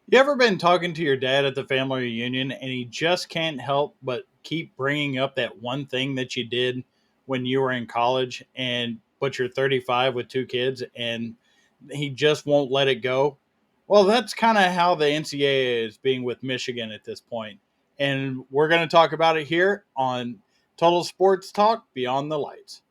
You ever been talking to your dad at the family reunion and he just can't help but keep bringing up that one thing that you did when you were in college and but you're 35 with two kids and he just won't let it go? Well, that's kind of how the NCAA is being with Michigan at this point. And we're going to talk about it here on Total Sports Talk Beyond the Lights.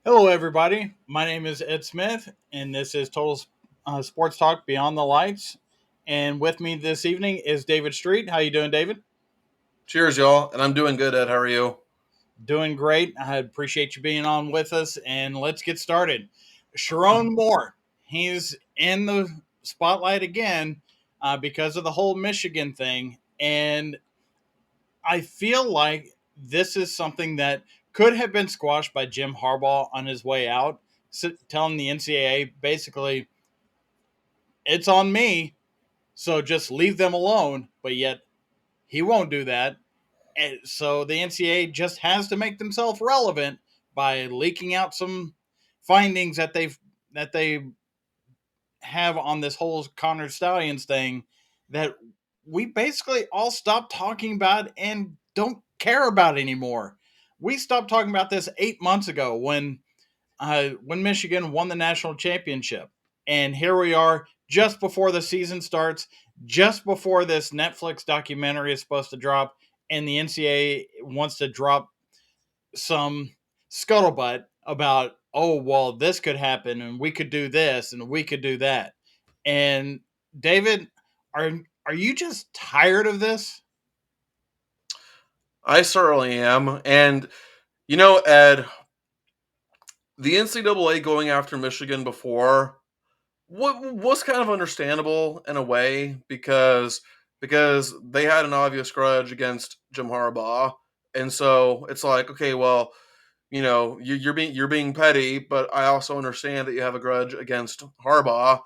Hello, everybody. My name is Ed Smith, and this is Total Sports Talk Beyond the Lights. And with me this evening is David Street. How you doing, David? Cheers, y'all. And I'm doing good, Ed. How are you? Doing great. I appreciate you being on with us, and let's get started. Sharon Moore, he's in the spotlight again because of the whole Michigan thing, and I feel like this is something that could have been squashed by Jim Harbaugh on his way out, telling the NCAA basically it's on me, so just leave them alone. But yet he won't do that. And so the NCAA just has to make themselves relevant by leaking out some findings that they have on this whole Connor Stallions thing that we basically all stopped talking about and don't care about anymore. We stopped talking about this 8 months ago when Michigan won the national championship. And here we are just before the season starts, just before this Netflix documentary is supposed to drop, and the NCAA wants to drop some scuttlebutt about, oh, well, this could happen, and we could do this, and we could do that. And David, are are you just tired of this? I certainly am. And, Ed, the NCAA going after Michigan before was kind of understandable in a way because they had an obvious grudge against Jim Harbaugh. And so it's like, okay, well, you're being petty, but I also understand that you have a grudge against Harbaugh.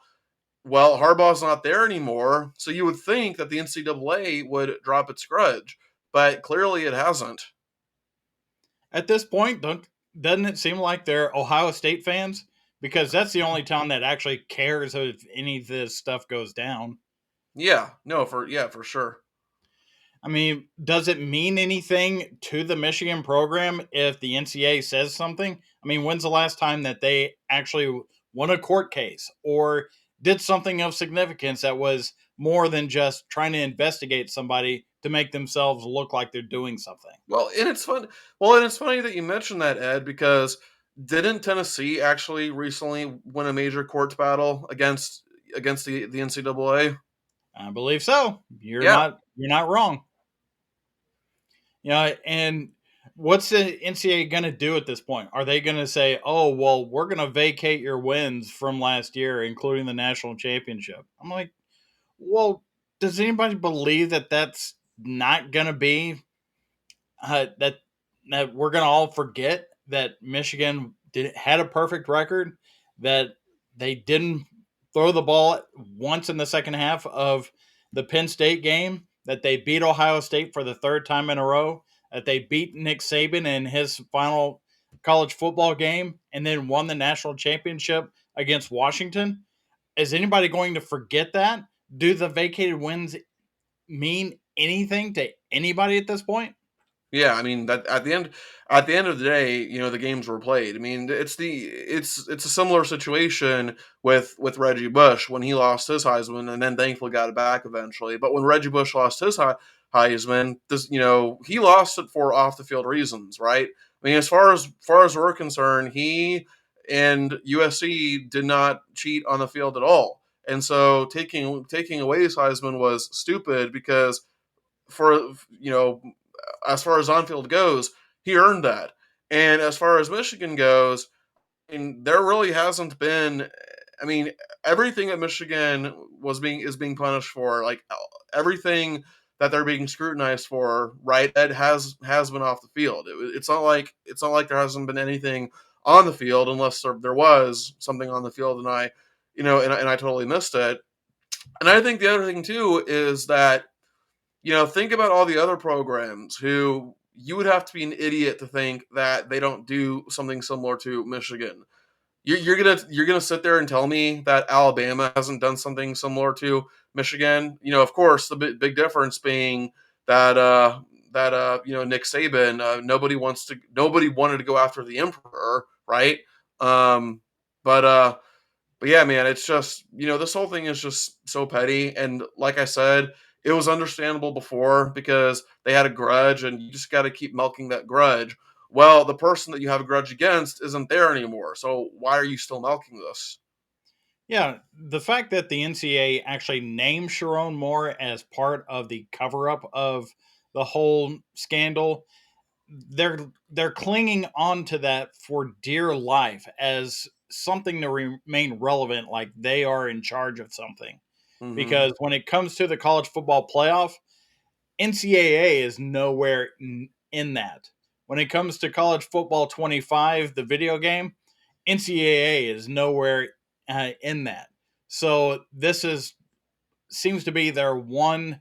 Well, Harbaugh's not there anymore, so you would think that the NCAA would drop its grudge, but clearly it hasn't. At this point, don't doesn't it seem like they're Ohio State fans? Because that's the only town that actually cares if any of this stuff goes down. Yeah, no, for sure. I mean, does it mean anything to the Michigan program if the NCAA says something? I mean, when's the last time that they actually won a court case or did something of significance that was more than just trying to investigate somebody to make themselves look like they're doing something? Well, and it's fun. Well, and it's funny that you mentioned that, Ed, because didn't Tennessee actually recently win a major court battle against the NCAA? I believe so. Yeah, You're not wrong. And what's the NCAA going to do at this point? Are they going to say, "Oh, well, we're going to vacate your wins from last year, including the national championship"? I'm like, well, does anybody believe that that's not going to be that we're going to all forget that Michigan had a perfect record, that they didn't throw the ball once in the second half of the Penn State game, that they beat Ohio State for the third time in a row, that they beat Nick Saban in his final college football game, and then won the national championship against Washington? Is anybody going to forget that? Do the vacated wins mean anything to anybody at this point? yeah. I mean that at the end of the day, the games were played. I mean, it's a similar situation with Reggie Bush when he lost his Heisman and then thankfully got it back eventually. But when Reggie Bush lost his Heisman, he lost it for off the field reasons, right? I mean, as far as we're concerned, he and USC did not cheat on the field at all. And so taking away his Heisman was stupid because for as far as on field goes, he earned that. And as far as Michigan goes, I mean, there really hasn't been. I mean, everything that Michigan is being punished for, like everything that they're being scrutinized for, right? Ed has been off the field. It's not like there hasn't been anything on the field, unless there was something on the field, and I totally missed it. And I think the other thing too is that, think about all the other programs who you would have to be an idiot to think that they don't do something similar to Michigan. You're gonna sit there and tell me that Alabama hasn't done something similar to Michigan. Of course, the big difference being that Nick Saban, nobody wanted to go after the emperor, right? Um, but yeah, man, it's just, this whole thing is just so petty. And like I said, it was understandable before because they had a grudge and you just got to keep milking that grudge. Well, the person that you have a grudge against isn't there anymore. So why are you still milking this? Yeah, the fact that the NCAA actually named Sharon Moore as part of the cover up of the whole scandal, they're clinging on to that for dear life as something to remain relevant, like they are in charge of something. Hmm. Because when it comes to the college football playoff, NCAA is nowhere in that. When it comes to college football 25, the video game, NCAA is nowhere in that. So this is seems to be their one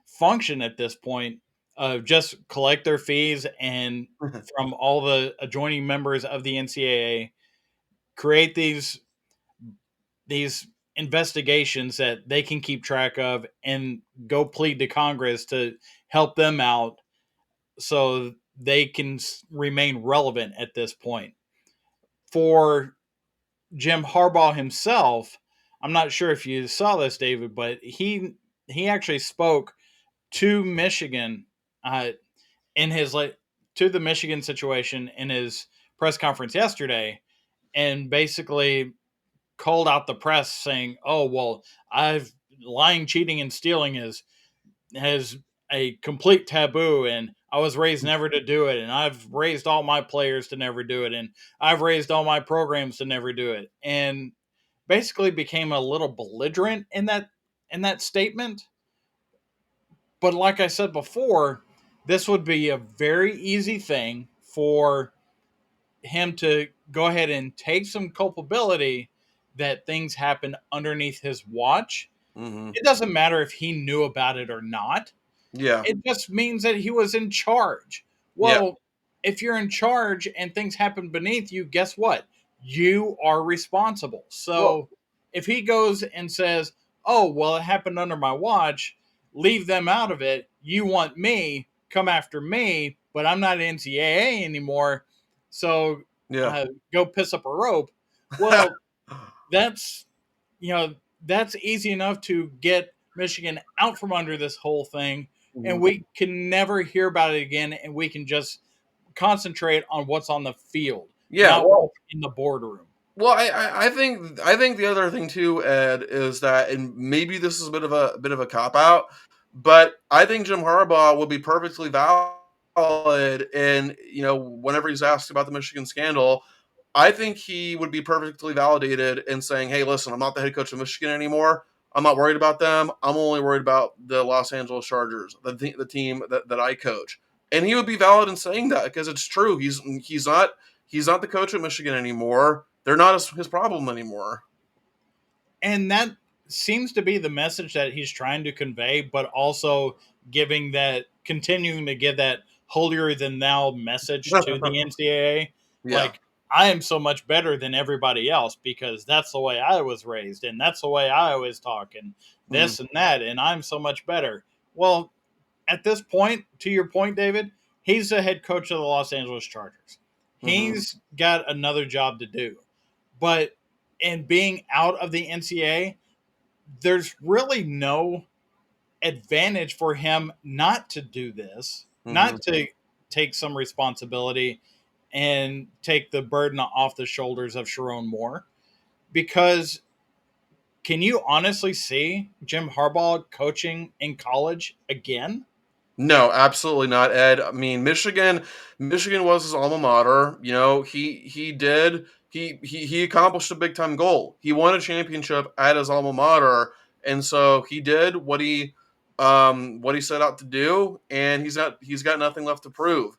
function at this point of just collect their fees and from all the adjoining members of the NCAA create these investigations that they can keep track of and go plead to Congress to help them out so they can remain relevant at this point. For Jim Harbaugh himself, I'm not sure if you saw this, David, but he actually spoke to Michigan uh, in his like to the Michigan situation in his press conference yesterday, and basically called out the press saying, "Oh well, I've lying, cheating, and stealing has a complete taboo, and I was raised never to do it, and I've raised all my players to never do it, and I've raised all my programs to never do it," and basically became a little belligerent in that statement. But like I said before, this would be a very easy thing for him to go ahead and take some culpability that things happened underneath his watch. Hmm. It doesn't matter if he knew about it or not. Yeah. It just means that he was in charge. Yeah. Well, if you're in charge and things happen beneath you, guess what? You are responsible. Well, So if he goes and says, "Oh, well, it happened under my watch," leave them out of it. You want me, come after me, but I'm not NCAA anymore. So yeah. go piss up a rope. Well, that's you know, that's easy enough to get Michigan out from under this whole thing, and Mhm. we can never hear about it again, and we can just concentrate on what's on the field, Yeah. not what's in the boardroom. Well, I think the other thing too, Ed, is that, and maybe this is a cop out, but I think Jim Harbaugh will be perfectly valid in, whenever he's asked about the Michigan scandal. I think he would be perfectly validated in saying, "Hey, listen, I'm not the head coach of Michigan anymore. I'm not worried about them. I'm only worried about the Los Angeles Chargers, the team that I coach." And he would be valid in saying that because it's true. He's not the coach at Michigan anymore. They're not his problem anymore. And that seems to be the message that he's trying to convey, but also continuing to give that holier than thou message to the NCAA. Yeah. Like, I am so much better than everybody else because that's the way I was raised, and that's the way I always talk, and Mhm. this and that, and I'm so much better. Well, at this point, to your point, David, he's the head coach of the Los Angeles Chargers. Mhm. He's got another job to do. But in being out of the NCAA, there's really no advantage for him not to do this, Mhm. not to take some responsibility and take the burden off the shoulders of Sharon Moore. Because can you honestly see Jim Harbaugh coaching in college again? No, absolutely not, Ed. I mean, Michigan was his alma mater. You know, he did he accomplished a big time goal. He won a championship at his alma mater, and so he did what he set out to do, and he's got nothing left to prove.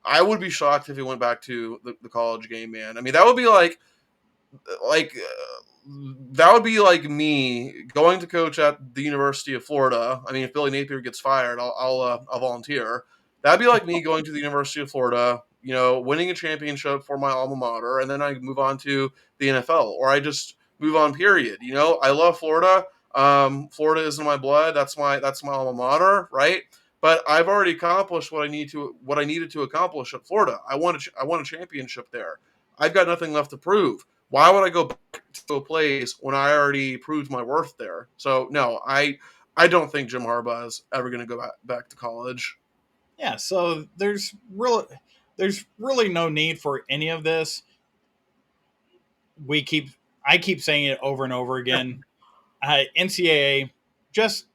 I would be shocked if he went back to the college game, man. I mean, that would be like that would be like me going to coach at the University of Florida. I mean, if Billy Napier gets fired, I'll volunteer. That'd be like me going to the University of Florida, you know, winning a championship for my alma mater, and then I move on to the NFL, or I just move on. Period. You know, I love Florida. Florida is in my blood. That's my alma mater, right? But I've already accomplished what I needed to accomplish at Florida. I won a championship there. I've got nothing left to prove. Why would I go to a place when I already proved my worth there? So no, I don't think Jim Harbaugh is ever going to go back to college. Yeah, so there's really no need for any of this. We keep I keep saying it over and over again. NCAA, just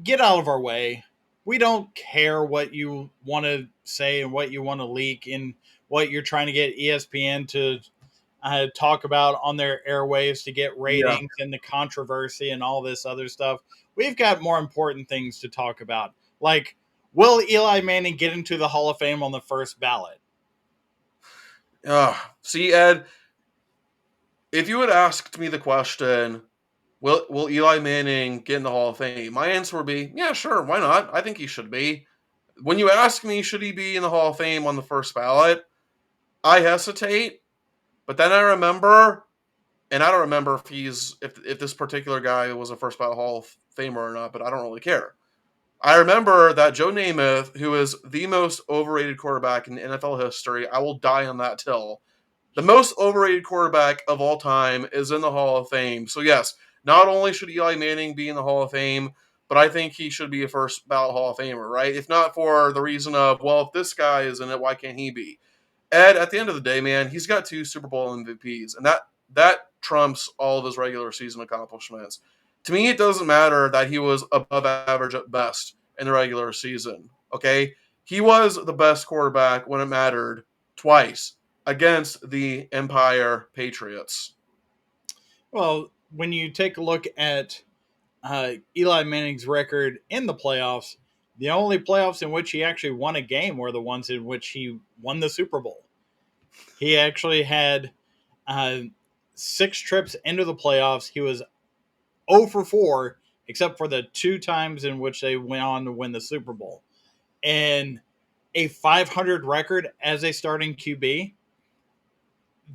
get out of our way. We don't care what you want to say and what you want to leak and what you're trying to get ESPN to talk about on their airwaves to get Yeah. ratings and the controversy and all this other stuff. We've got more important things to talk about. Like, will Eli Manning get into the Hall of Fame on the first ballot? See, Ed, if you had asked me the question, will Eli Manning get in the Hall of Fame? My answer would be, yeah, sure, why not? I think he should be. When you ask me, should he be in the Hall of Fame on the first ballot? I hesitate, but then I remember, and I don't remember if this particular guy was a first ballot Hall of Famer or not, but I don't really care. I remember that Joe Namath, who is the most overrated quarterback in NFL history, I will die on that till. The most overrated quarterback of all time is in the Hall of Fame. So, yes, not only should Eli Manning be in the Hall of Fame, but I think he should be a first ballot Hall of Famer, right? If not for the reason of, well, if this guy is in it, why can't he be? Ed, at the end of the day, man, he's got two Super Bowl MVPs, and that trumps all of his regular season accomplishments. To me, it doesn't matter that he was above average at best in the regular season. Okay, he was the best quarterback when it mattered twice against the Empire Patriots. Well, when you take a look at Eli Manning's record in the playoffs, the only playoffs in which he actually won a game were the ones in which he won the Super Bowl. He actually had uh, 6 trips into the playoffs. He was 0 for 4, except for the 2 times in which they went on to win the Super Bowl. And a 500 record as a starting QB,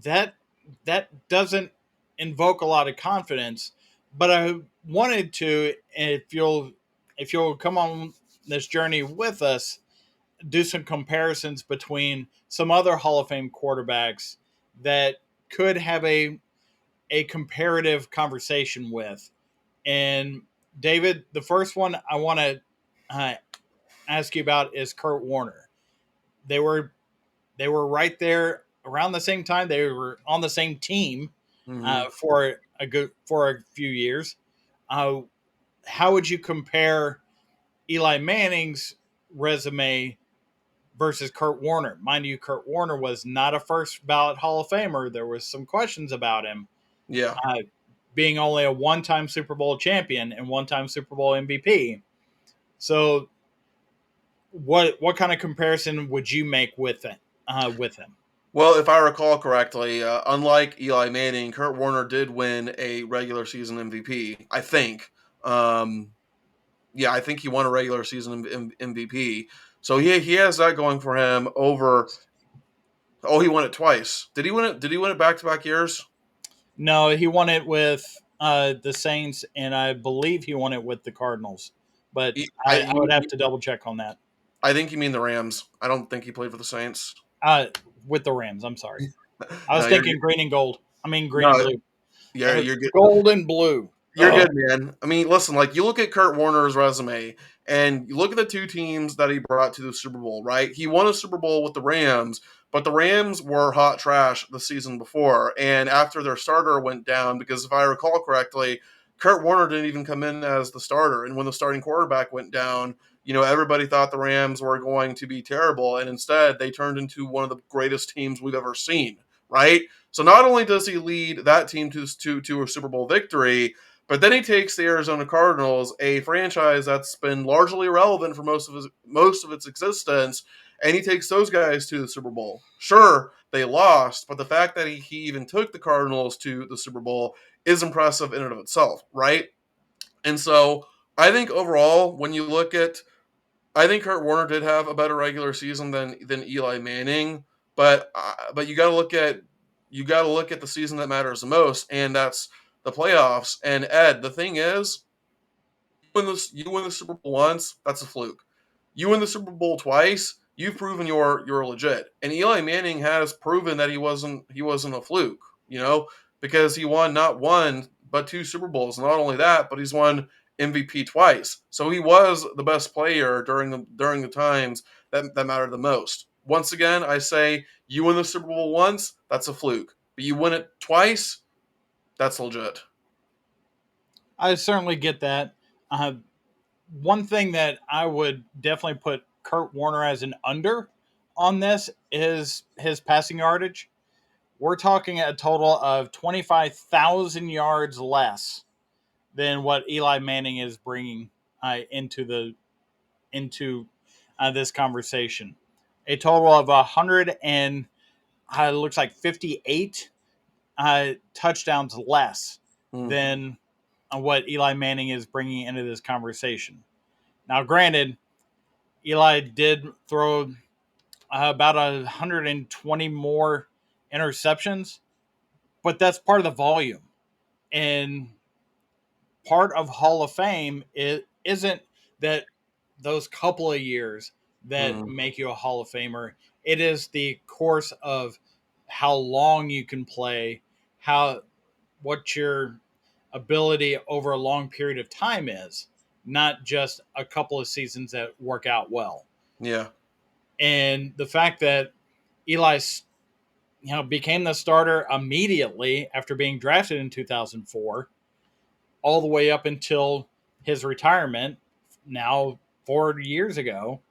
that doesn't invoke a lot of confidence. But I wanted to, if you'll come on this journey with us, do some comparisons between some other Hall of Fame quarterbacks that could have a comparative conversation with. And David, the first one I want to uh, ask you about is Kurt Warner. They were they were right there around the same time. They were on the same team Mm-hmm. for a few years. Uh, how would you compare Eli Manning's resume versus Kurt Warner? Mind you, Kurt Warner was not a first ballot Hall of Famer. There was some questions about him Yeah. uh, being only a one-time Super Bowl champion and one-time Super Bowl MVP. So, what kind of comparison would you make with it with him? Well, if I recall correctly, unlike Eli Manning, Kurt Warner did win a regular season MVP. I think. Um, yeah, I think he won a regular season MVP. So he has that going for him over. Oh, he won it twice. Did he win it? Did he win it back to back years? No, he won it with the Saints, and I believe he won it with the Cardinals. But He, I would have to double check on that. I think you mean the Rams. I don't think he played for the Saints. Uh, with the Rams, I'm sorry. I was No, you're good. thinking green and gold. I mean green and No, blue. you're good. Gold and blue. You're Oh, good, man. I mean, listen, like you look at Kurt Warner's resume and you look at the two teams that he brought to the Super Bowl, right? He won a Super Bowl with the Rams, but the Rams were hot trash the season before. And after their starter went down, because if I recall correctly, Kurt Warner didn't even come in as the starter. And when the starting quarterback went down, everybody thought the Rams were going to be terrible, and instead they turned into one of the greatest teams we've ever seen, right? So not only does he lead that team to a Super Bowl victory, but then he takes the Arizona Cardinals, a franchise that's been largely irrelevant for most of its existence, and he takes those guys to the Super Bowl. Sure, they lost, but the fact that he even took the Cardinals to the Super Bowl is impressive in and of itself, right? And so I think overall, when you look at, I think Kurt Warner did have a better regular season than Eli Manning, but you got to look at the season that matters the most, and that's the playoffs. And Ed, the thing is, you win the Super Bowl once, that's a fluke. You win the Super Bowl twice, you've proven you're legit. And Eli Manning has proven that he wasn't a fluke, because he won not one but two Super Bowls. Not only that, but he's won MVP twice. So he was the best player during the times that mattered the most. Once again, I say you win the Super Bowl once, that's a fluke. But you win it twice, that's legit. I certainly get that. Uh, One thing that I would definitely put Kurt Warner as an under on this is his passing yardage. We're talking a total of 25,000 yards less than what Eli Manning is bringing into this conversation. A total of 100 and looks like 58 touchdowns less Mm-hmm. than what Eli Manning is bringing into this conversation. Now, granted, Eli did throw about 120 more interceptions, but that's part of the volume. And part of Hall of Fame isn't that those couple of years that Mm-hmm. make you a Hall of Famer. It is the course of how long you can play, how what your ability over a long period of time is, not just a couple of seasons that work out well. Yeah. And the fact that Eli, became the starter immediately after being drafted in 2004, all the way up until his retirement, now 4 years ago.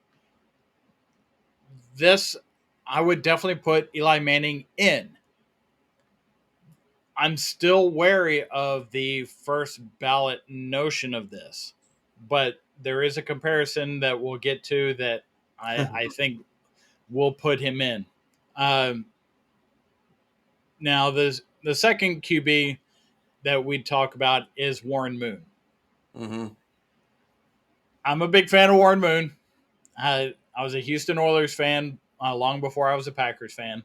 This, I would definitely put Eli Manning in. I'm still wary of the first ballot notion of this, but there is a comparison that we'll get to that I think will put him in. Um, Now, the second QB that we'd talk about is Warren Moon. Mm-hmm. I'm a big fan of Warren Moon. I was a Houston Oilers fan long before I was a Packers fan,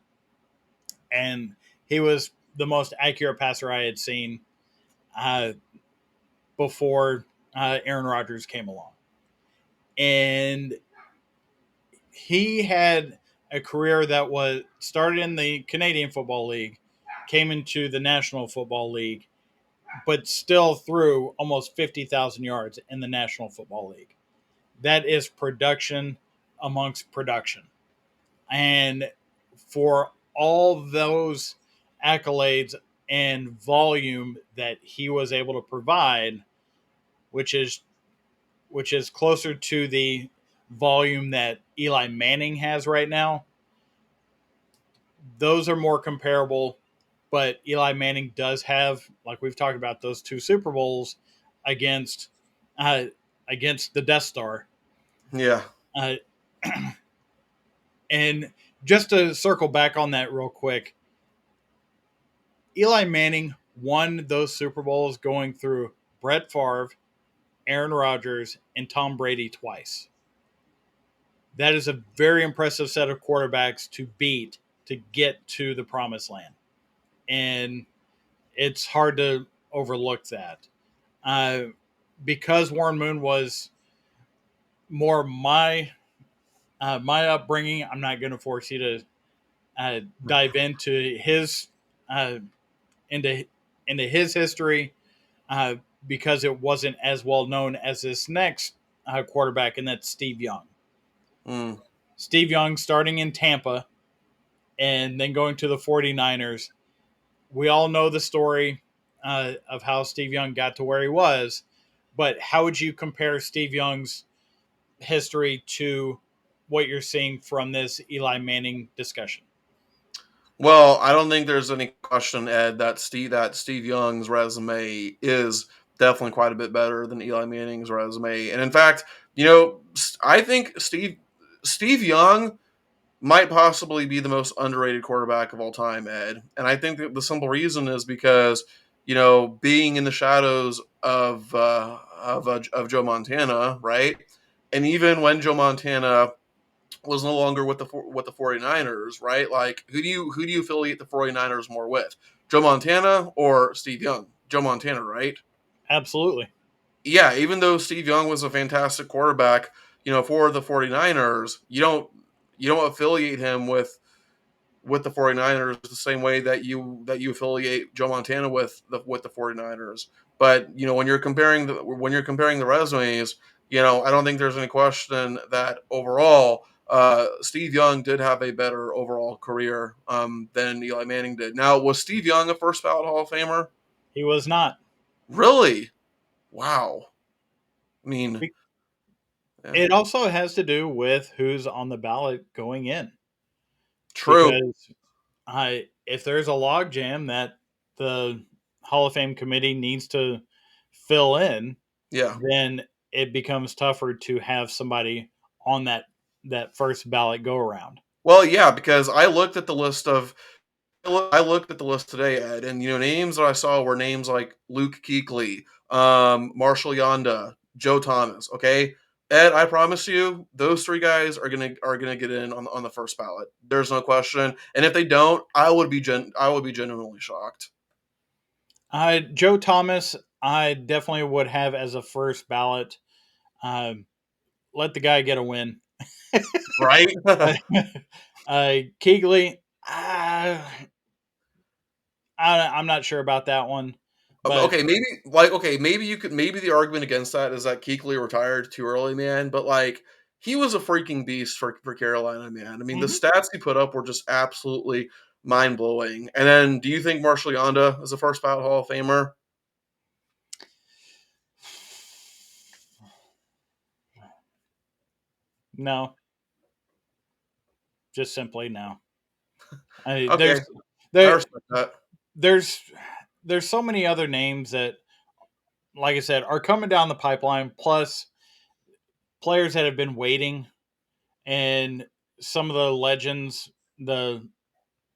and he was the most accurate passer I had seen uh, before Aaron Rodgers came along. And he had a career that was started in the Canadian Football League, came into the National Football League, but still threw almost 50,000 yards in the National Football League. That is production amongst production. And for all those accolades and volume that he was able to provide, which is closer to the volume that Eli Manning has right now, those are more comparable. But Eli Manning does have, like we've talked about, those two Super Bowls against uh, against the Death Star. Yeah. Uh, and just to circle back on that real quick, Eli Manning won those Super Bowls going through Brett Favre, Aaron Rodgers, and Tom Brady twice. That is a very impressive set of quarterbacks to beat to get to the promised land. And it's hard to overlook that. Uh, because Warren Moon was more my upbringing, I'm not going to force you to dive uh, into into his history uh, because it wasn't as well known as this next quarterback, and that's Steve Young. Mm. Steve Young starting in Tampa and then going to the 49ers. We all know the story of how Steve Young got to where he was, but how would you compare Steve Young's history to what you're seeing from this Eli Manning discussion? Well, I don't think there's any question, Ed, that Steve Young's resume is definitely quite a bit better than Eli Manning's resume. And in fact, I think Steve Young might possibly be the most underrated quarterback of all time, Ed. And I think that the simple reason is because being in the shadows of Joe Montana, right? And even when Joe Montana was no longer with the 49ers, right? Like who do you affiliate the 49ers more with? Joe Montana or Steve Young? Joe Montana, right? Absolutely. Yeah, even though Steve Young was a fantastic quarterback, for the 49ers, you don't affiliate him with the 49ers the same way that you affiliate Joe Montana with the 49ers. But when you're comparing the resumes, I don't think there's any question that overall Steve Young did have a better overall career than Eli Manning did. Now, was Steve Young a first ballot Hall of Famer? He was not. Really? Wow. I mean, yeah, It also has to do with who's on the ballot going in, true. because if there's a logjam that the Hall of Fame committee needs to fill in, Yeah. then it becomes tougher to have somebody on that first ballot go around. Well, yeah, because I looked at the list today, Ed, and names that I saw were names like Luke Kuechly, Marshall Yonda, Joe Thomas. Okay, Ed, I promise you, those three guys are gonna get in on the first ballot. There's no question. And if they don't, I would be genuinely shocked. Joe Thomas, I definitely would have as a first ballot. Um, let the guy get a win. Right? Keegley, I'm not sure about that one, but Okay, maybe the argument against that is that Kuechly retired too early, man. But like he was a freaking beast for Carolina, man. I mean, the mhm. stats he put up were just absolutely mind blowing. And then, do you think Marshall Yonda is a first ballot Hall of Famer? No, just simply no. I, Okay, I there respect that. there's there's so many other names that, like I said, are coming down the pipeline. Plus, players that have been waiting, and some of the legends, the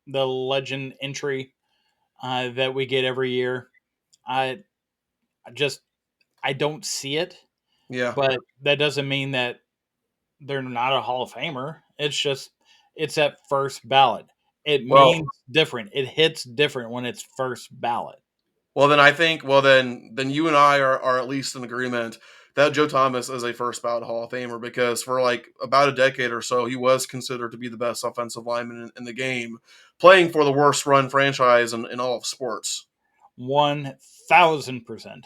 the legend entry that we get every year. I just I don't see it, Yeah. but that doesn't mean that they're not a Hall of Famer. It's just it's at first ballot. It Well, means different. It hits different when it's first ballot. then I think then you and I are at least in agreement that Joe Thomas is a first ballot Hall of Famer because for like about a decade or so he was considered to be the best offensive lineman in the game, playing for the worst run franchise in all of sports. 1,000%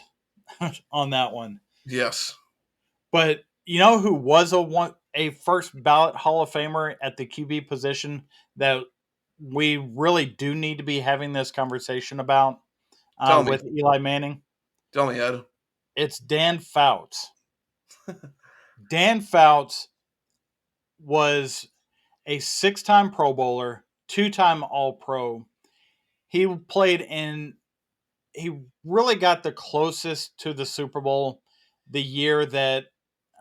on that one. Yes. But you know who was a first ballot Hall of Famer at the QB position that we really do need to be having this conversation about Tell me. with Eli Manning? Tell me, Ed. It's Dan Fouts. Dan Fouts was a 6-time Pro Bowler, 2-time All Pro. He played in, he really got the closest to the Super Bowl the year that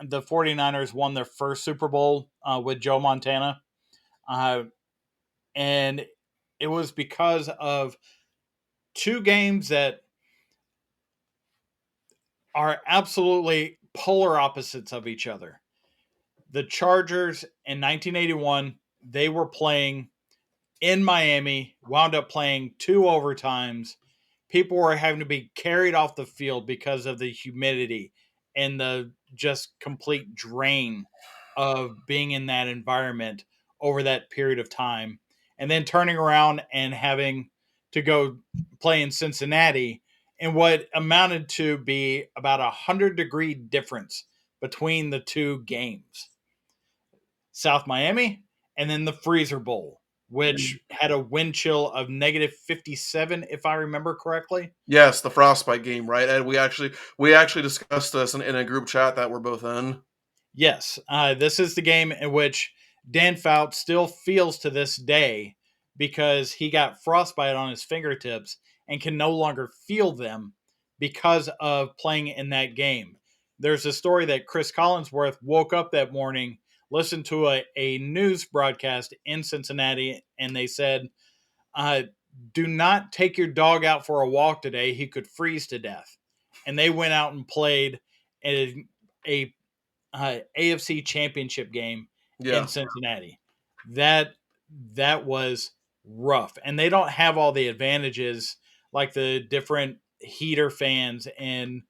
the 49ers won their first Super Bowl with Joe Montana. Uh, and it was because of two games that are absolutely polar opposites of each other. The Chargers in 1981, they were playing in Miami, wound up playing 2 overtimes. People were having to be carried off the field because of the humidity and the just complete drain of being in that environment over that period of time. And then turning around and having to go play in Cincinnati in what amounted to be about 100-degree difference between the two games. South Miami, and then the Freezer Bowl, which had a wind chill of negative 57, if I remember correctly. Yes, the frostbite game, right, Ed? We actually discussed this in a group chat that we're both in. Yes, this is the game in which Dan Fouts still feels to this day because he got frostbite on his fingertips and can no longer feel them because of playing in that game. There's a story that Chris Collinsworth woke up that morning, listened to a news broadcast in Cincinnati, and they said, uh, do not take your dog out for a walk today. He could freeze to death. And they went out and played a AFC Championship game in Yeah, Cincinnati. That that was rough, and they don't have all the advantages like the different heater fans and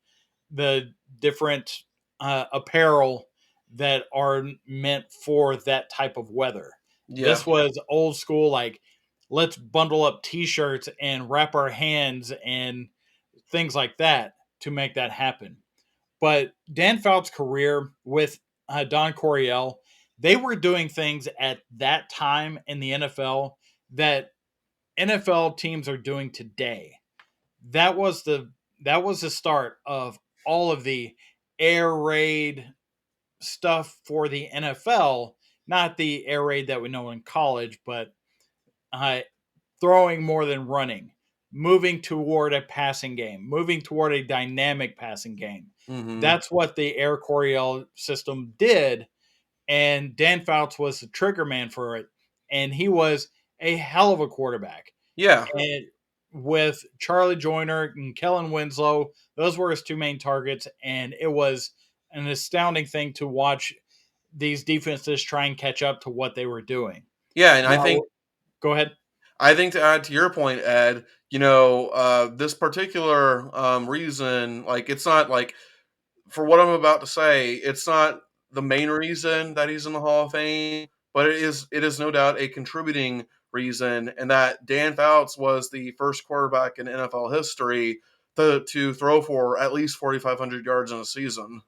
the different apparel that are meant for that type of weather. yeah, This was old school, like let's bundle up T-shirts and wrap our hands and things like that to make that happen. But Dan Fouts' career with Don Coryell, they were doing things at that time in the NFL that NFL teams are doing today. That was the start of all of the air raid stuff for the NFL, not the air raid that we know in college, but uh, throwing more than running, moving toward a passing game, moving toward a dynamic passing game. hmm, That's what the Air Coryell system did. And Dan Fouts was the trigger man for it. And he was a hell of a quarterback. yeah. And with Charlie Joyner and Kellen Winslow, those were his two main targets. And it was an astounding thing to watch these defenses try and catch up to what they were doing. Yeah, and Now, go ahead. I think to add to your point, Ed, this particular reason, like it's not like for what I'm about to say, it's not the main reason that he's in the Hall of Fame, but it is no doubt a contributing reason, and that Dan Fouts was the first quarterback in NFL history to throw for at least 4,500 yards in a season.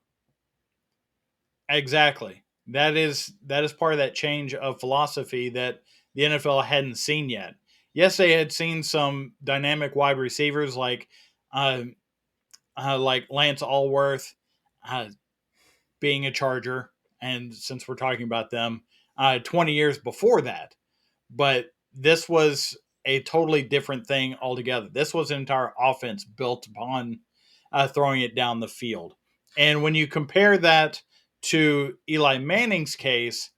Exactly. That is part of that change of philosophy that the NFL hadn't seen yet. Yes, they had seen some dynamic wide receivers uh, like Lance Allworth uh, being a Charger, and since we're talking about them, 20 years before that. But this was a totally different thing altogether. This was an entire offense built upon throwing it down the field. And when you compare that to Eli Manning's case,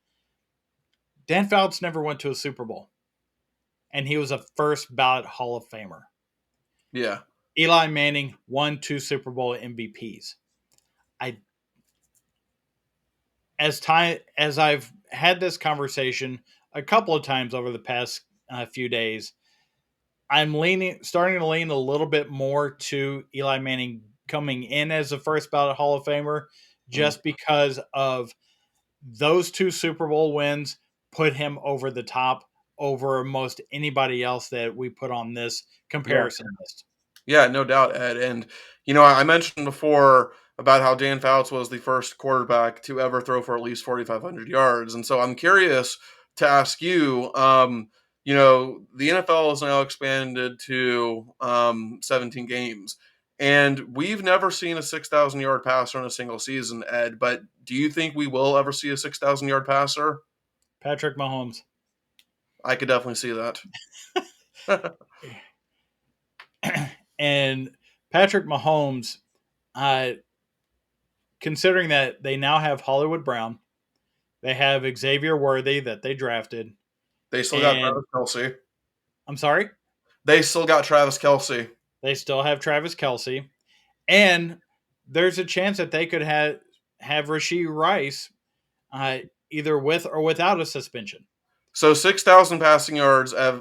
Dan Fouts never went to a Super Bowl, and he was a first ballot Hall of Famer. Yeah. Eli Manning won 2 Super Bowl MVPs. I as I've had this conversation a couple of times over the past few days, starting to lean a little bit more to Eli Manning coming in as a first ballot Hall of Famer, Mm. just because of those 2 Super Bowl wins put him over the top over most anybody else that we put on this Yeah. comparison list. Yeah, no doubt, Ed. And I mentioned before about how Dan Fouts was the first quarterback to ever throw for at least 4,500 yards, and so I'm curious to ask you. The NFL is now expanded to 17 games, and we've never seen a 6,000 yard passer in a single season, Ed. But do you think we will ever see a 6,000 yard passer? Patrick Mahomes. I could definitely see that. And Patrick Mahomes, uh, considering that they now have Hollywood Brown, they have Xavier Worthy that they drafted, They still got and Travis Kelsey. I'm sorry, They still got Travis Kelsey. they still have Travis Kelsey, and there's a chance that they could have Rasheed Rice uh, either with or without a suspension. So 6,000 passing yards. I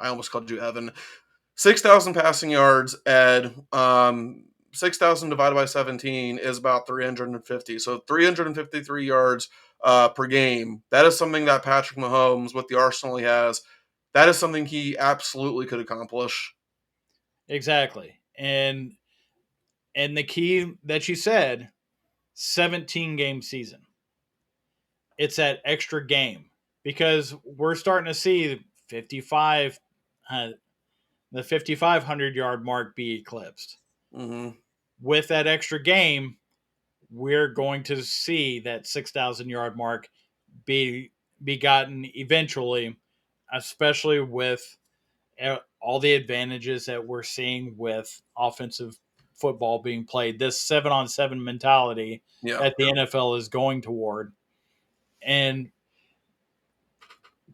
almost called you Evan. 6,000 passing yards. Ed. 6,000 divided by 17 is about 350. So 353 yards per game. That is something that Patrick Mahomes, with the arsenal he has, that is something he absolutely could accomplish. Exactly, and the key that you said, 17 game season. It's that extra game because we're starting to see 55, uh, the 5,500 yard mark be eclipsed. Hmm. With that extra game, we're going to see that 6,000-yard mark be be gotten eventually, especially with all the advantages that we're seeing with offensive football being played. This 7-on-7 mentality Yeah. that the NFL is going toward, and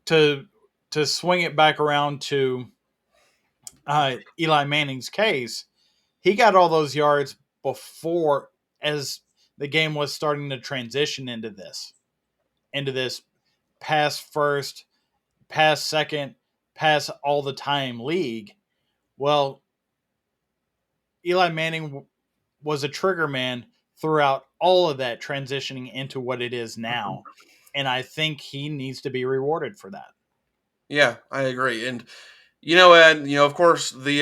to to swing it back around to Eli Manning's case, he got all those yards before as the game was starting to transition into this pass first, pass second, pass all the time league. Well, Eli Manning was a trigger man throughout all of that, transitioning into what it is now. And I think he needs to be rewarded for that. Yeah, I agree. And of course, the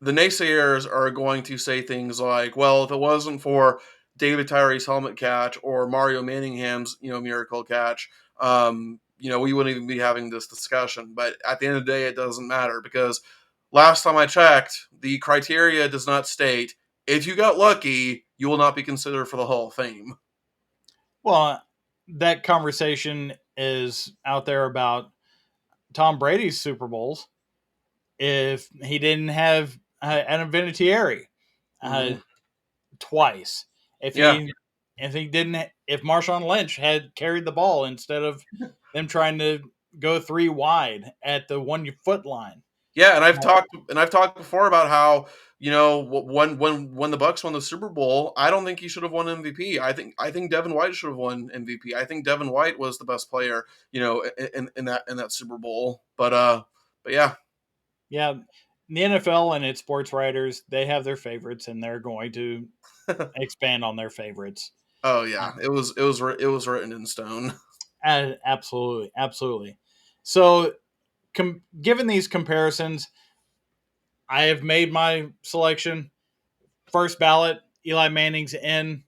naysayers are going to say things like, "Well, if it wasn't for David Tyree's helmet catch or Mario Manningham's miracle catch, we wouldn't even be having this discussion." But at the end of the day, it doesn't matter because last time I checked, the criteria does not state if you got lucky, you will not be considered for the Hall of Fame. Well, that conversation is out there about Tom Brady's Super Bowls. If he didn't have an Vinatieri uh, Hmm. twice, if Yeah, he if he didn't, if Marshawn Lynch had carried the ball instead of them trying to go three wide at the 1 foot line. yeah, and I've talked before about how when the Bucks won the Super Bowl, I don't think he should have won MVP. I think Devin White should have won MVP. I think Devin White was the best player, in that Super Bowl. But yeah, Yeah, the NFL and its sports writers, they have their favorites, and they're going to expand on their favorites. oh Uh, yeah, it was written in stone. Absolutely, absolutely. So, given these comparisons, I have made my selection. First ballot, Eli Manning's in.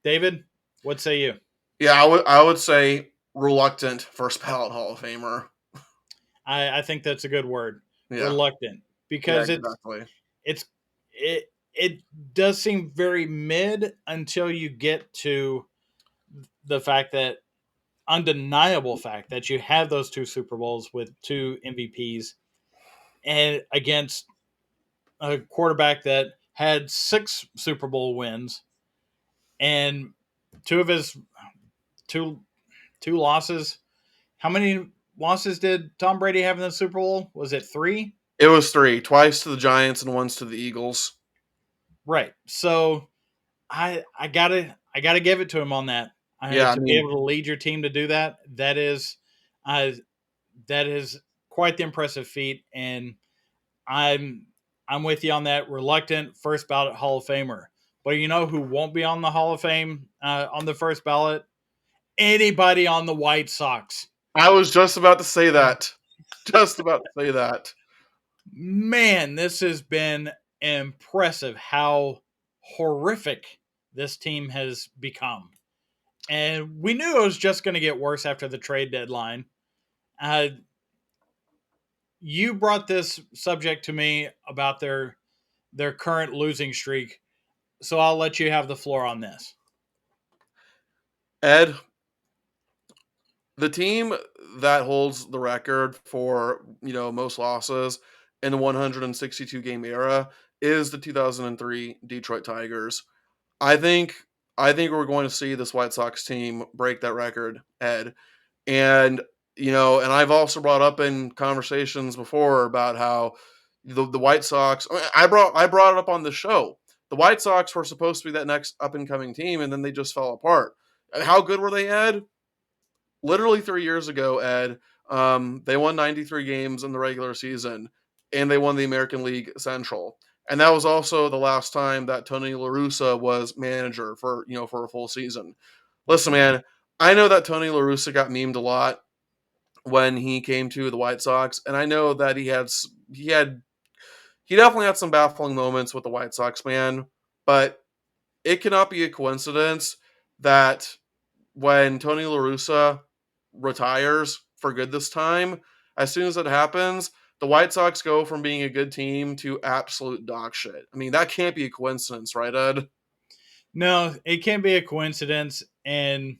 David, what say you? Yeah, I would say reluctant first ballot Hall of Famer. I think that's a good word, Yeah, reluctant, yeah, because exactly. it's it does seem very mid until you get to the fact that undeniable fact that you have those two Super Bowls with two MVPs and against a quarterback that had 6 Super Bowl wins and two of his two two losses. How many losses did Tom Brady have in the Super Bowl? Was it 3? It was three, twice to the Giants and once to the Eagles. Right. So I gotta give it to him on that. Yeah, I To be mean, able to lead your team to do that, uh, that is quite the impressive feat, and I'm I'm with you on that. Reluctant first ballot Hall of Famer, but you know who won't be on the Hall of Fame on the first ballot? Anybody on the White Sox. I was just about to say that. Just about to say that. Man, this has been impressive how horrific this team has become. And we knew it was just going to get worse after the trade deadline. Uh, you brought this subject to me about their current losing streak, so I'll let you have the floor on this. Ed, the team that holds the record for, most losses in the 162 game era is the 2003 Detroit Tigers. I think I think we're going to see this White Sox team break that record, Ed. And I've also brought up in conversations before about how the White Sox. I brought it up on the show. The White Sox were supposed to be that next up and coming team, and then they just fell apart. And how good were they, Ed? Literally 3 years ago, Ed. They won 93 games in the regular season, and they won the American League Central. And that was also the last time that Tony La Russa was manager for a full season. Listen, man, I know that Tony La Russa got memed a lot when he came to the White Sox, and I know that he definitely had some baffling moments with the White Sox, man. But it cannot be a coincidence that when Tony La Russa retires for good this time, as soon as it happens, the White Sox go from being a good team to absolute dog shit. I mean, that can't be a coincidence, right, Ed? No, it can't be a coincidence, and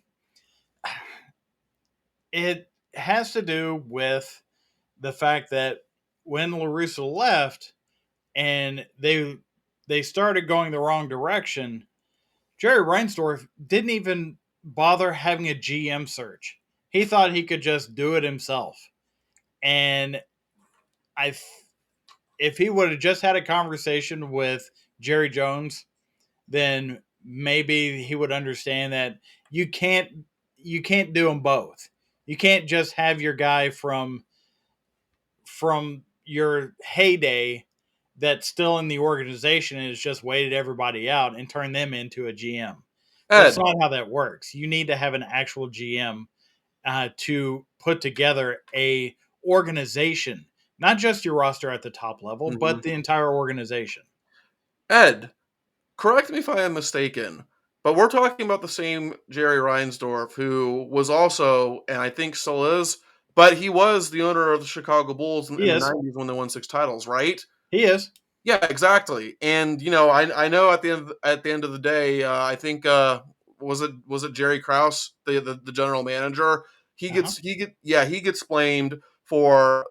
it has to do with the fact that when LaRusso left and they started going the wrong direction, Jerry Reinsdorf didn't even bother having a GM search. He thought he could just do it himself. And I if he would have just had a conversation with Jerry Jones, then maybe he would understand that you can't you can't do them both. You can't just have your guy from your heyday that's still in the organization and has just waited everybody out and turn them into a GM. That's Ed. not how that works. You need to have an actual GM to put together a organization, not just your roster at the top level, Mhm. but the entire organization. Ed, correct me if I am mistaken, but we're talking about the same Jerry Reinsdorf, who was also, and I think still is, but he was the owner of the Chicago Bulls He in the is. '90s when they won 6 titles, right? He is. Yeah, exactly. And I know at the end of the day, I think was it Jerry Krause, the general manager? Uh-huh. He gets blamed for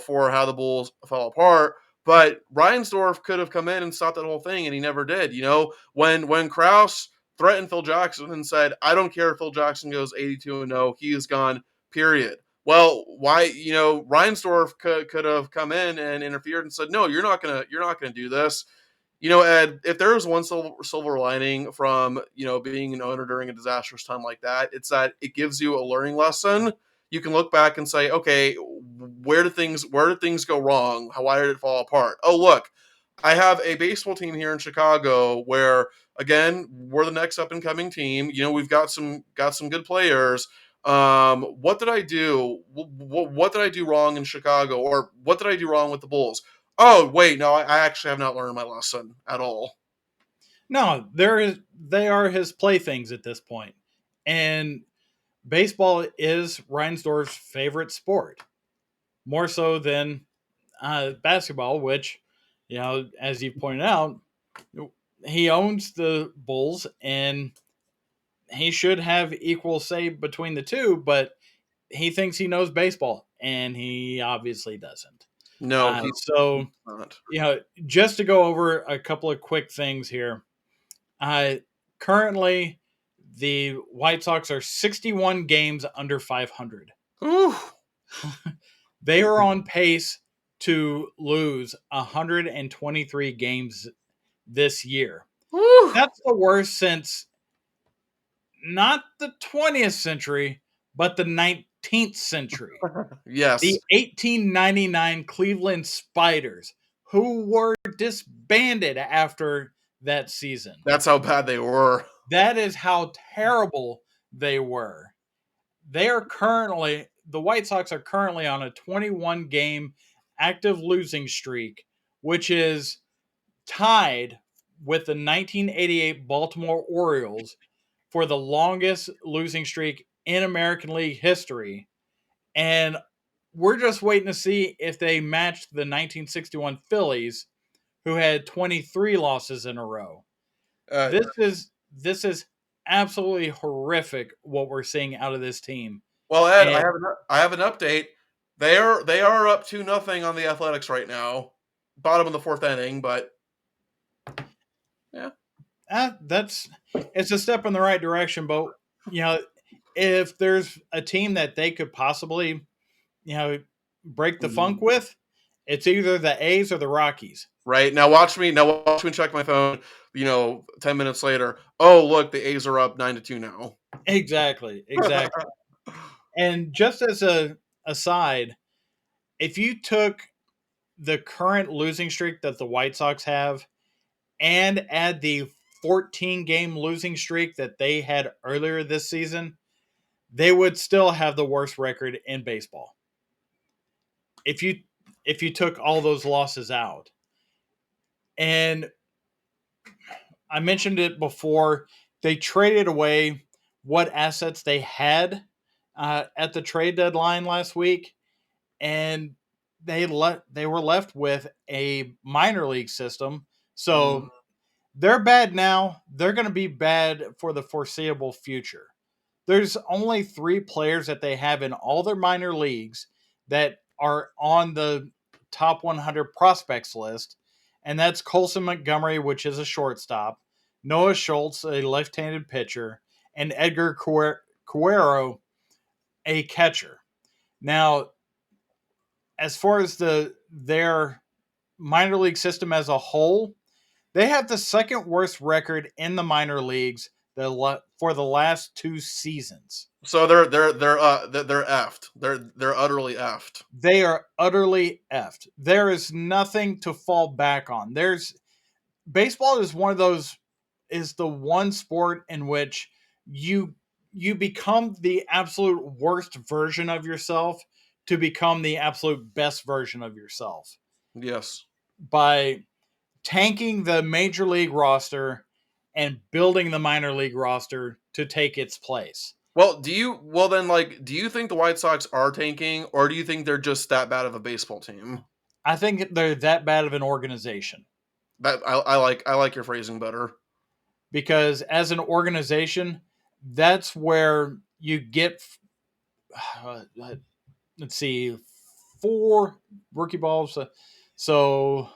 for how the Bulls fell apart. But Reinsdorf could have come in and stopped that whole thing, and he never did. When Krause threatened Phil Jackson and said, "I don't care if Phil Jackson goes 82-0, he is gone." Period. Well, why Reinsdorf could have come in and interfered and said, "No, you're not gonna do this." Ed, if there is one silver lining from being an owner during a disastrous time like that, it's that it gives you a learning lesson. You can look back and say, okay, where did things go wrong? Why did it fall apart? Oh, look, I have a baseball team here in Chicago where again we're the next up and coming team. We've got some good players. What did I do? What did I do wrong in Chicago, or what did I do wrong with the Bulls? Oh wait, no, I actually have not learned my lesson at all. No, they are his playthings at this point. And baseball is Reinsdorf's favorite sport, more so than basketball, which, as you pointed out, he owns the Bulls and he should have equal say between the two, but he thinks he knows baseball and he obviously doesn't. No, So, he's not. just to go over a couple of quick things here. Uh, Currently, the White Sox are 61 games under 500. Ooh, They are on pace to lose 123 games this year. ooh. That's the worst since not the 20th century, but the 19th century. Yes, The 1899 Cleveland Spiders, who were disbanded after that season. that's how bad they were. That is how terrible they were. The White Sox are currently on a 21 game active losing streak, which is tied with the 1988 Baltimore Orioles for the longest losing streak in American League history. And we're just waiting to see if they match the 1961 Phillies, who had 23 losses in a row. Uh, This is absolutely horrific what we're seeing out of this team. well, Ed, And I have an update. They are up 2-0 on the Athletics right now, bottom of the fourth inning. But yeah, that's it's a step in the right direction. But you know, if there's a team that they could possibly break the funk Mhm. with, it's either the A's or the Rockies. Right now, watch me. Now watch me check my phone. 10 minutes later. Oh, look, the A's are up 9-2 now. Exactly. And just as a aside, if you took the current losing streak that the White Sox have and add the 14 game losing streak that they had earlier this season, they would still have the worst record in baseball. If you took all those losses out. And I mentioned it before, they traded away what assets they had at the trade deadline last week, and they were left with a minor league system. Mhm. So They're bad now. They're going to be bad for the foreseeable future. There's only 3 players that they have in all their minor leagues that are on the top 100 prospects list, and that's Colson Montgomery, which is a shortstop, Noah Schultz, a left-handed pitcher, and Edgar Cuero, a catcher. Now, as far as their minor league system as a whole, they have the second worst record in the minor leagues for the last 2 seasons. So they're effed. They're utterly effed. They are utterly effed. There is nothing to fall back on. There's baseball is one of those is the one sport in which you you become the absolute worst version of yourself to become the absolute best version of yourself Yes. by tanking the major league roster and building the minor league roster to take its place. Well then do you think the White Sox are tanking, or do you think they're just that bad of a baseball team? I think they're that bad of an organization That I like your phrasing better. because as an organization, that's where you get uh, let's see 4 rookie balls, so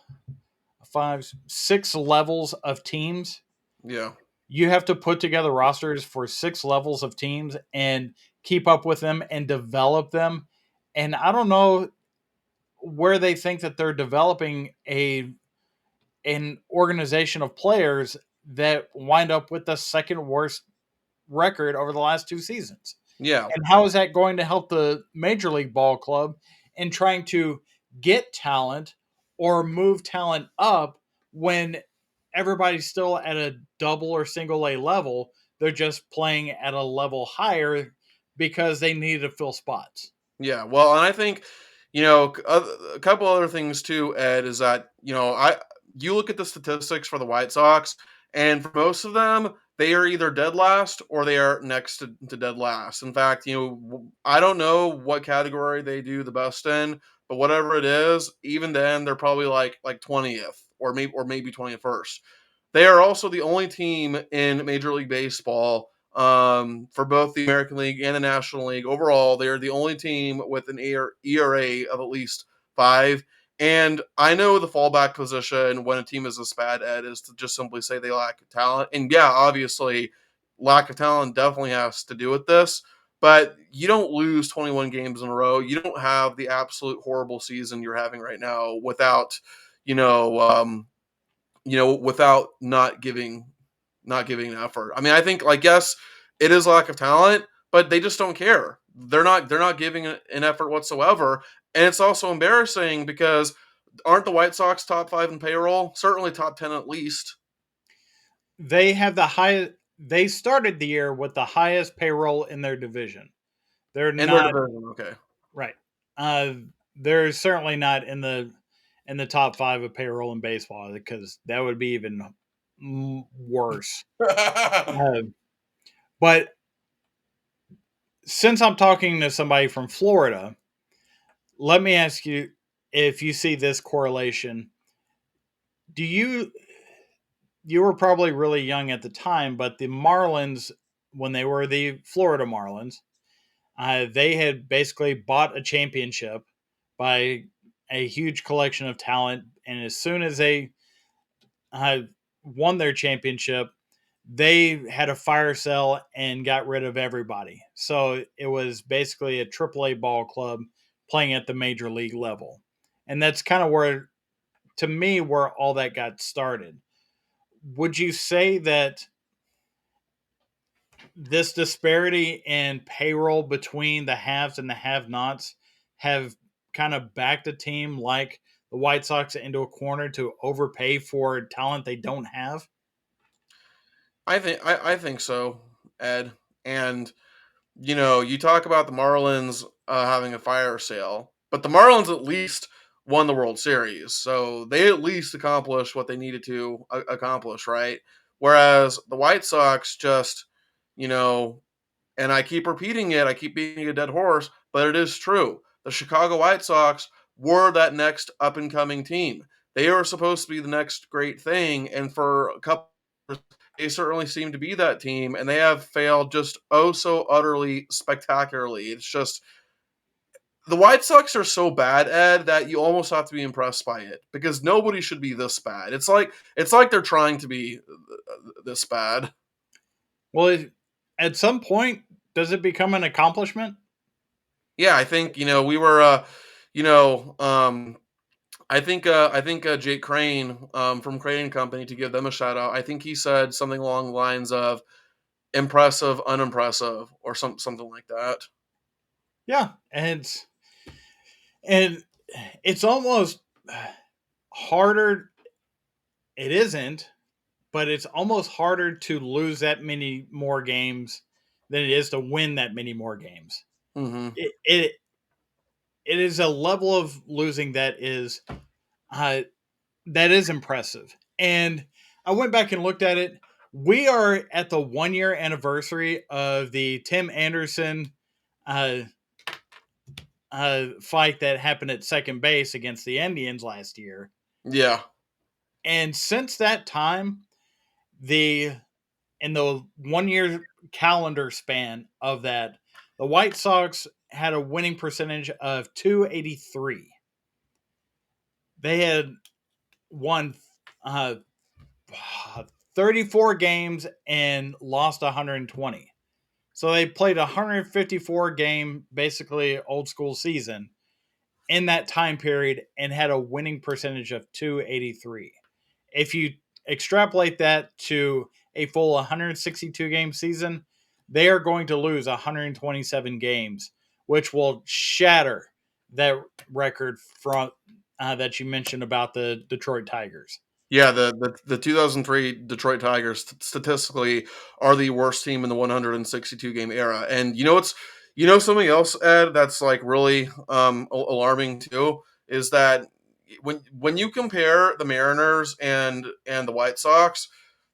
5 6 levels of teams. Yeah. You have to put together rosters for 6 levels of teams and keep up with them and develop them. And I don't know where they think that they're developing an organization of players that wind up with the second worst record over the last 2 seasons. Yeah. And how is that going to help the Major League Ball Club in trying to get talent or move talent up when everybody's still at a double or single A level? They're just playing at a level higher because they need to fill spots. Yeah, well, and I think a couple other things too, Ed, is that I you look at the statistics for the White Sox, and for most of them, they are either dead last or they are next to dead last. In fact, I don't know what category they do the best in, but whatever it is, even then, they're probably like 20th or maybe 21st. They are also the only team in Major League Baseball, for both the American League and the National League. Overall, they are the only team with an ERA of at least 5. And I know the fallback position when a team is this bad, Ed, is to just simply say they lack talent. And yeah, obviously, lack of talent definitely has to do with this. But you don't lose 21 games in a row. You don't have the absolute horrible season you're having right now without, you know, um, without not giving an effort. I mean, I think yes, it is lack of talent, but they just don't care. They're not giving an effort whatsoever, and it's also embarrassing because aren't the White Sox top 5 in payroll? Certainly top 10 at least They have the high. They started the year with the highest payroll in their division. They're in their not division. Okay. right. Uh, they're certainly not in the top 5 of payroll in baseball because that would be even worse. Uh, but since I'm talking to somebody from Florida, let me ask you if you see this correlation. Do you were probably really young at the time, but the Marlins, when they were the Florida Marlins, they had basically bought a championship by a huge collection of talent, and as soon as they uh, won their championship, they had a fire sale and got rid of everybody. So it was basically a AAA ball club playing at the major league level, and that's kind of where, to me, where all that got started. Would you say that this disparity in payroll between the haves and the have-nots have kind of backed a team like the White Sox into a corner to overpay for talent they don't have? I think so, Ed. And you talk about the Marlins having a fire sale, but the Marlins at least won the World Series, so they at least accomplished what they needed to accomplish, right? Whereas the White Sox just, you know, and I keep repeating it, I keep beating a dead horse, but it is true. The Chicago White Sox were that next up and coming team. they are supposed to be the next great thing, and for a couple years, they certainly seem to be that team, and they have failed just oh so utterly spectacularly. It's just the White Sox are so bad, Ed, that you almost have to be impressed by it because nobody should be this bad. It's like they're trying to be this bad. Well, at some point, does it become an accomplishment? Yeah, I think we were you know I think Jake Crane from Crane and Company, to give them a shout out. I think he said something along the lines of impressive, unimpressive, or something like that. Yeah, and it's almost harder. It isn't, but it's almost harder to lose that many more games than it is to win that many more games. Hmm. It it, it is a level of losing uh, that is impressive. And I went back and looked at it. We are at the 1 year anniversary of the Tim Anderson uh, fight that happened at second base against the Indians last year. Yeah, And since that time, the in the 1 year calendar span of that, the White Sox had a winning percentage of 283. They had won uh, 34 games and lost 120. So they played a 154 game, basically old school season in that time period and had a winning percentage of 283. If you extrapolate that to a full 162 game season, they are going to lose 127 games, which will shatter that record from that you mentioned about the Detroit Tigers. yeah. The 2003 Detroit Tigers statistically are the worst team in the 162 game era, and something else, Ed, that's like really alarming too is that when you compare the Mariners and the White Sox,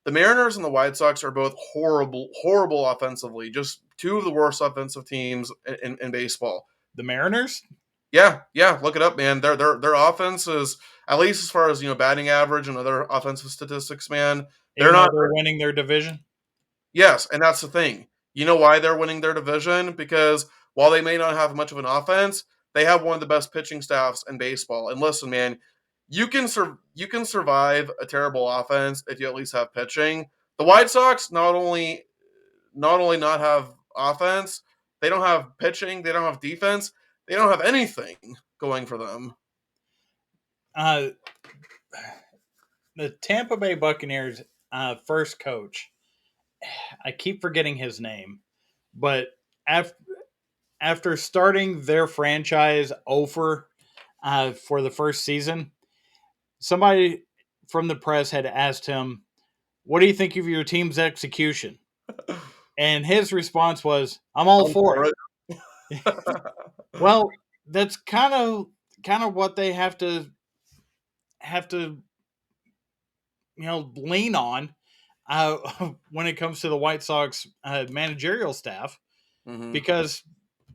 the Mariners and the White Sox are both horrible offensively, just two of the worst offensive teams in baseball. The Mariners, Yeah, yeah, look it up, man. Their offense is, at least as far as batting average and other offensive statistics, man. They're even though not. they're winning their division, Yes, and that's the thing. You know why they're winning their division? Because while they may not have much of an offense, they have one of the best pitching staffs in baseball. And listen, man, you can survive a terrible offense if you at least have pitching. The White Sox not only not have offense, they don't have pitching, they don't have defense, they don't have anything going for them. uh, the Tampa Bay Buccaneers first coach, I keep forgetting his name, but after starting their franchise over for the first season, somebody from the press had asked him, "What do you think of your team's execution?" And his response was, "I'm all I'm for for it." it. Well, that's kind of what they have to lean on when it comes to the White Sox managerial staff, Hmm. because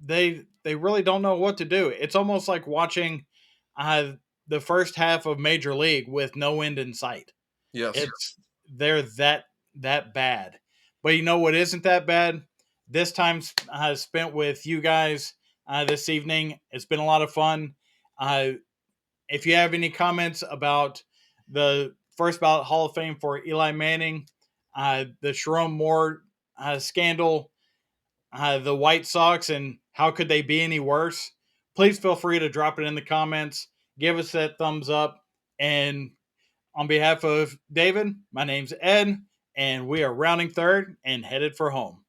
they really don't know what to do. It's almost like watching uh, the first half of Major League with no end in sight. Yes. It's they're that bad. But you know what isn't that bad? This time spent with you guys this evening. It's been a lot of fun. Uh, if you have any comments about the first ballot Hall of Fame for Eli Manning, the Sharon Moore scandal, the White Sox, and how could they be any worse? Please feel free to drop it in the comments. Give us that thumbs up. And on behalf of David, my name's Ed, and we are rounding third and headed for home.